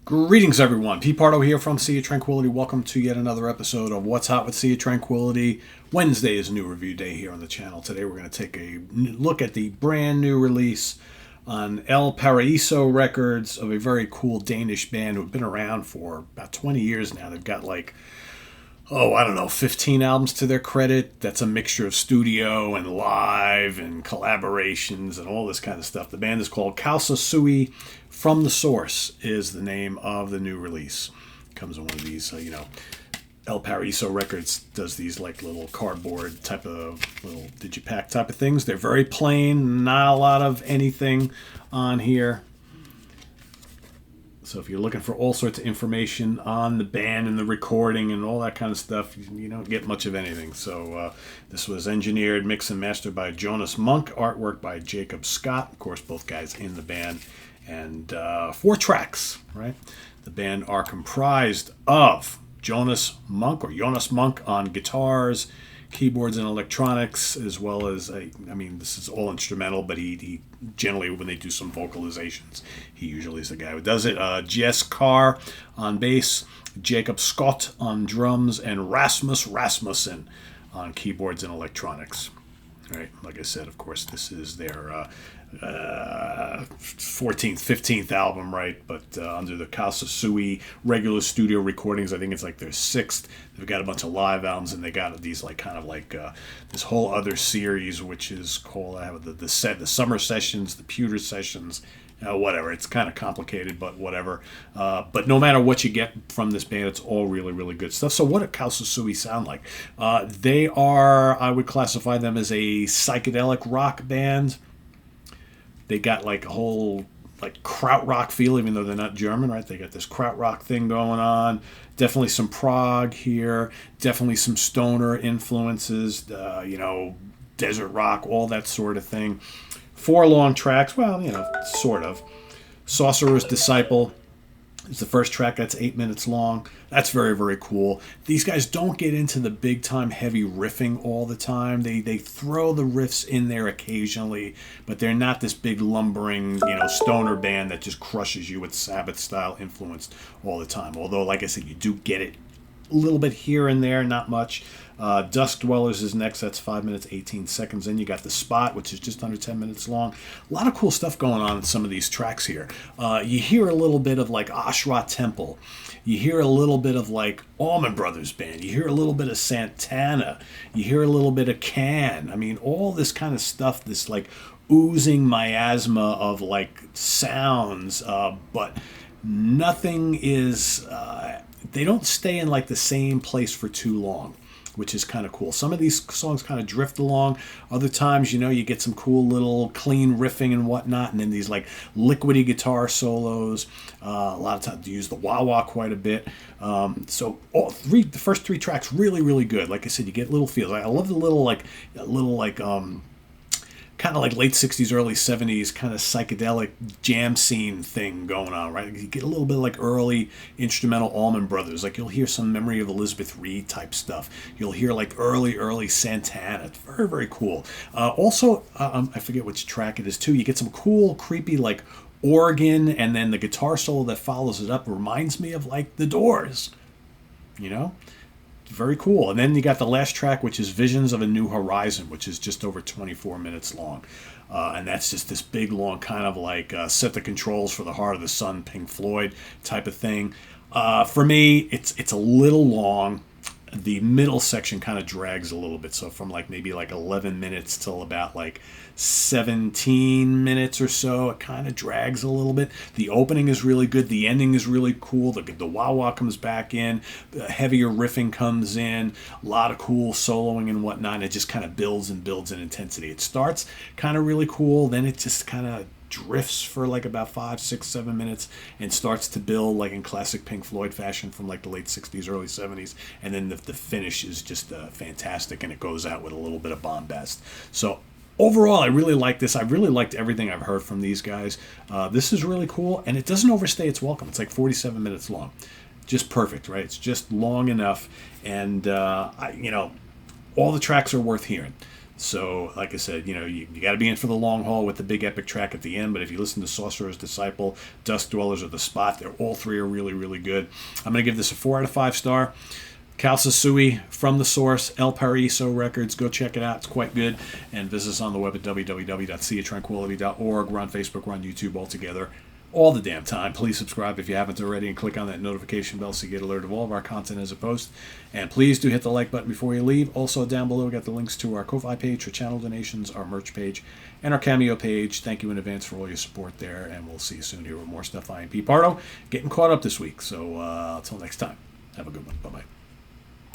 Greetings, everyone. Pete Pardo here from Sea of Tranquility. Welcome to yet another episode of What's Hot with Sea of Tranquility. Wednesday is new review day here on the channel. Today we're going to take a look at the brand new release on El Paraíso Records of a very cool Danish band who've been around for about 20 years now. They've got 15 albums to their credit. That's a mixture of studio and live and collaborations and all this kind of stuff. The band is called Causa Sui. From the Source is the name of the new release. It comes in one of these, El Paraíso Records does these little cardboard type of little digipack type of things. They're very plain, not a lot of anything on here. So if you're looking for all sorts of information on the band and the recording and all that kind of stuff, you don't get much of anything. So this was engineered, mixed, and mastered by Jonas Monk. Artwork by Jacob Scott. Of course, both guys in the band. And 4 tracks, right? The band are comprised of Jonas Monk on guitars, keyboards, and electronics, as well as, this is all instrumental, but he generally, when they do some vocalizations, he usually is the guy who does it. Jess Carr on bass, Jacob Scott on drums, and Rasmus Rasmussen on keyboards and electronics. All right, like I said, of course, this is their 14th, 15th album, right? But under the Causa Sui regular studio recordings, I think it's their 6th. They've got a bunch of live albums, and they got these this whole other series, which is called the summer sessions, the pewter sessions. Whatever. It's kind of complicated, but whatever. But no matter what you get from this band, it's all really, really good stuff. So what do Causa Sui sound like? They are, I would classify them as a psychedelic rock band. They got a whole krautrock feel, even though they're not German, right? They got this krautrock thing going on. Definitely some prog here. Definitely some stoner influences. Desert rock, all that sort of thing. 4 long tracks, sort of. Sorcerer's Disciple is the first track. That's 8 minutes long. That's very, very cool. These guys don't get into the big-time heavy riffing all the time. They throw the riffs in there occasionally, but they're not this big lumbering, stoner band that just crushes you with Sabbath-style influence all the time. Although, like I said, you do get it a little bit here and there, not much. Dusk Dwellers is next. That's 5 minutes, 18 seconds. Then you got The Spot, which is just under 10 minutes long. A lot of cool stuff going on in some of these tracks here. You hear a little bit of Ashra Temple. You hear a little bit of Allman Brothers Band. You hear a little bit of Santana. You hear a little bit of Can. All this kind of stuff, this oozing miasma of sounds, but nothing is... they don't stay in the same place for too long, which is kind of cool. Some of these songs kind of drift along. Other times, you get some cool little clean riffing and whatnot, and then these liquidy guitar solos. A lot of times they use the wah-wah quite a bit. So the first 3 tracks really, really good. Like I said, you get little feels. I love the little kind of late 60s, early 70s kind of psychedelic jam scene thing going on, right? You get a little bit of early instrumental Allman Brothers. You'll hear some Memory of Elizabeth Reed type stuff. You'll hear early Santana. It's very, very cool. Also, I forget which track it is too. You get some cool, creepy organ, and then the guitar solo that follows it up reminds me of The Doors, Very cool. And then you got the last track, which is Visions of a New Horizon, which is just over 24 minutes long. And that's just this big, long kind of Set the Controls for the Heart of the Sun, Pink Floyd type of thing. For me, it's a little long. The middle section kind of drags a little bit. So from maybe 11 minutes till about 17 minutes or so, it kind of drags a little bit. The opening is really good. The ending is really cool. The wah-wah comes back in. The heavier riffing comes in. A lot of cool soloing and whatnot. And it just kind of builds and builds in intensity. It starts kind of really cool. Then it just kind of drifts for about 5, 6, 7 minutes and starts to build in classic Pink Floyd fashion from the late 60s, early 70s. And then the finish is just fantastic, and it goes out with a little bit of bombast. So overall, I really like this. I really liked everything I've heard from these guys. This is really cool, and it doesn't overstay its welcome. It's 47 minutes long. Just perfect, right? It's just long enough, and all the tracks are worth hearing. So, like I said, you got to be in for the long haul with the big epic track at the end. But if you listen to Sorcerer's Disciple, Dusk Dwellers, or The Spot, all three are really, really good. I'm going to give this a 4 out of 5 star. Causa Sui, From the Source, El Paraiso Records. Go check it out. It's quite good. And visit us on the web at www.seatranquility.org. We're on Facebook. We're on YouTube all together. All the damn time. Please subscribe if you haven't already and click on that notification bell so you get alerted of all of our content as a post. And please do hit the like button before you leave. Also down below we got the links to our Ko-Fi page for channel donations, our merch page, and our Cameo page. Thank you in advance for all your support there, and we'll see you soon here with more stuff. I am Pete Pardo, getting caught up this week. So until next time, have a good one. Bye-bye.